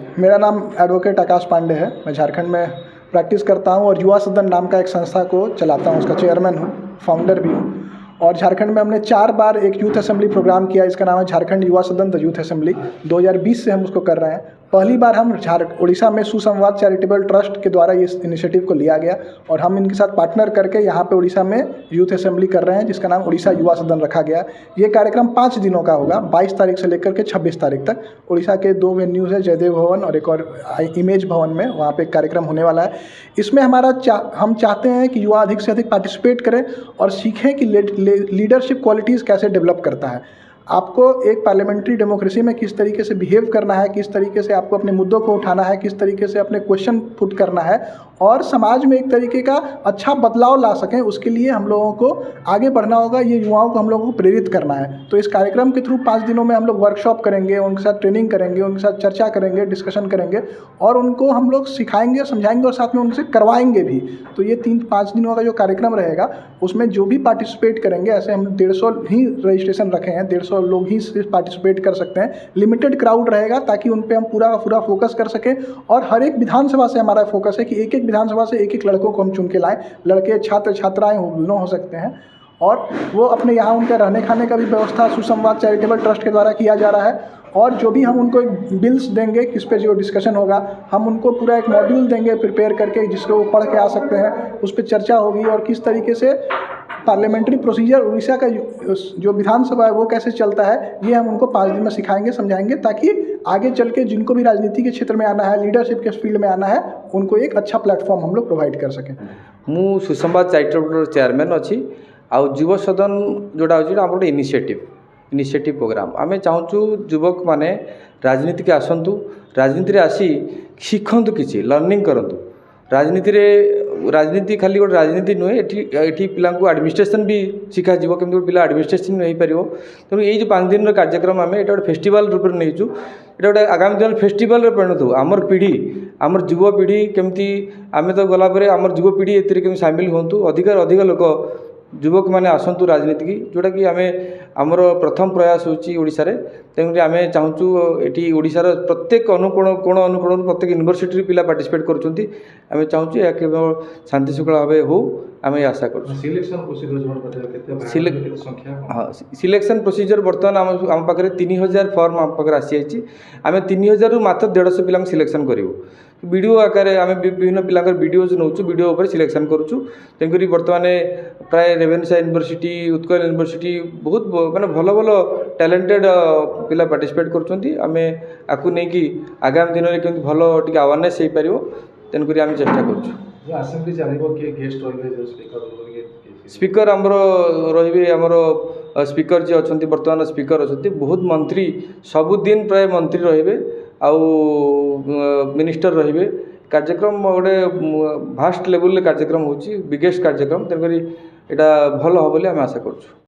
मेरा नाम एडवोकेट आकाश पांडे है। मैं झारखंड में प्रैक्टिस करता हूँ और युवा सदन नाम का एक संस्था को चलाता हूँ, उसका चेयरमैन हूँ, फाउंडर भी हूँ। और झारखंड में हमने 4 बार एक यूथ असेंबली प्रोग्राम किया, इसका नाम है झारखंड युवा सदन द यूथ असेंबली। 2020 से हम उसको कर रहे हैं। पहली बार हम उड़ीसा में सुसंवाद चैरिटेबल ट्रस्ट के द्वारा इस इनिशिएटिव को लिया गया और हम इनके साथ पार्टनर करके यहाँ पे उड़ीसा में यूथ असेंबली कर रहे हैं, जिसका नाम उड़ीसा युवा सदन रखा गया। ये कार्यक्रम 5 दिनों का होगा, 22 तारीख से लेकर के 26 तारीख तक। उड़ीसा के 2 वेन्यूज़ है, जयदेव भवन और एक और इमेज भवन में, वहाँ पे एक कार्यक्रम होने वाला है। इसमें हम चाहते हैं कि युवा अधिक से अधिक पार्टिसिपेट करें और सीखें कि लीडरशिप क्वालिटीज़ कैसे डेवलप करता है। आपको एक पार्लियामेंट्री डेमोक्रेसी में किस तरीके से बिहेव करना है, किस तरीके से आपको अपने मुद्दों को उठाना है, किस तरीके से अपने क्वेश्चन पुट करना है और समाज में एक तरीके का अच्छा बदलाव ला सकें, उसके लिए हम लोगों को आगे बढ़ना होगा। ये युवाओं को हम लोगों को प्रेरित करना है। तो इस कार्यक्रम के थ्रू 5 दिनों में हम लोग वर्कशॉप करेंगे, उनके साथ ट्रेनिंग करेंगे, उनके साथ चर्चा करेंगे, डिस्कशन करेंगे और उनको हम लोग सिखाएंगे, समझाएंगे और साथ में उनसे करवाएंगे भी। तो ये 3-5 दिनों का जो कार्यक्रम रहेगा, उसमें जो भी पार्टिसिपेट करेंगे, ऐसे हम 150 ही रजिस्ट्रेशन रखे हैं, 150 लोग ही सिर्फ पार्टिसिपेट कर सकते हैं। लिमिटेड क्राउड रहेगा ताकि उन पे हम पूरा का पूरा फोकस कर सकें। और हर एक विधानसभा से हमारा फोकस है कि एक एक विधानसभा से एक एक लड़कों को हम चुन के लाएं। लड़के छात्र छात्राएं दोनों हो सकते हैं और वो अपने यहाँ उनका रहने खाने का भी व्यवस्था सुसंवाद चैरिटेबल ट्रस्ट के द्वारा किया जा रहा है। और जो भी हम उनको बिल्स देंगे, किस पे जो डिस्कशन होगा, हम उनको पूरा एक मॉड्यूल देंगे प्रिपेयर करके, जिसको वो पढ़ के आ सकते हैं। उस पर चर्चा होगी और किस तरीके से पार्लियामेंट्री प्रोसीजर उड़ीसा का जो विधानसभा है वो कैसे चलता है, ये हम उनको 5 दिन में सिखाएंगे, समझाएंगे, ताकि आगे चल के जिनको भी राजनीति के क्षेत्र में आना है, लीडरशिप के फील्ड में आना है, उनको एक अच्छा प्लेटफॉर्म हम लोग प्रोवाइड कर सकें। मु सुसंवाद चैरिटेबल चेयरमैन अच्छी आउ युव सदन जोड़ा होची आम गोटे इनिशिएटिव प्रोग्राम। आम चाहूँ युवक माने राजनीति के आसतु, राजनीति आसी शिखु किसी लर्निंग करूँ। राजनीति खाली गोटे राजनीति नुहे, ये पिला एडमिनिस्ट्रेशन भी शिखा जी केमी गोटे पिला एडमिनिस्ट्रेशन हो पार। तेणु ये 5 दिन कार्यक्रम आम ये गोटे फेस्टिवल रूप में नहींचु। ये गोटे आगामी दिन फेस्टिवल परिणत हो। आमर पीढ़ी, आमर युव पीढ़ी केमती आम तो गलापर आमर युव पीढ़ी ए सामिल हूँ, अधिक लोक युवक मैंने आसतु राजनीति की, जोटा कि आम आमर प्रथम प्रयास होशार। तेणुक आम चाहूँ ये ओडिशार प्रत्येक कोण अनुकोण प्रत्येक यूनिवर्सिटी पिला पार्टिसिपेट करुँच। आम चाहूँ यह केवल शांति श्रृंखला भाव हो, आम आशा कर। सिलेक्शन प्रोसीजर बर्तमान आम पाखे 3000 फॉर्म आम पाखे आसी जाइए। आम 3000 रु मात्र 150 पिला सिलेक्शन करूँ। वीडियो आकार आम विभिन्न पिला वीडियोज नौ, वीडियो उपर सिलेक्शन करुँ। तेणुक बर्तमान प्राय रेवेन्सा यूनिवर्सिटी, उत्कल यूनिवर्सिटी बहुत माने भल भल टैलेंटेड पिला पार्टिसिपेट करें। आपको नहीं कि आगामी दिन में केमती भल टे अवेयरनेस हो पार, तेणुक आम चेष्टा करुँ। स्पीकर आमर रे आमर स्पीकर जी अच्छा, बर्तमान स्पीकर अच्छा, बहुत मंत्री सबुदिन प्राय मंत्री रे आउ मिनिस्टर रे। कार्यक्रम गोटे भास्ट लेवल कार्यक्रम हो, बिगेस्ट कार्यक्रम। तेणुक यहाँ भल हम आशा करूँ।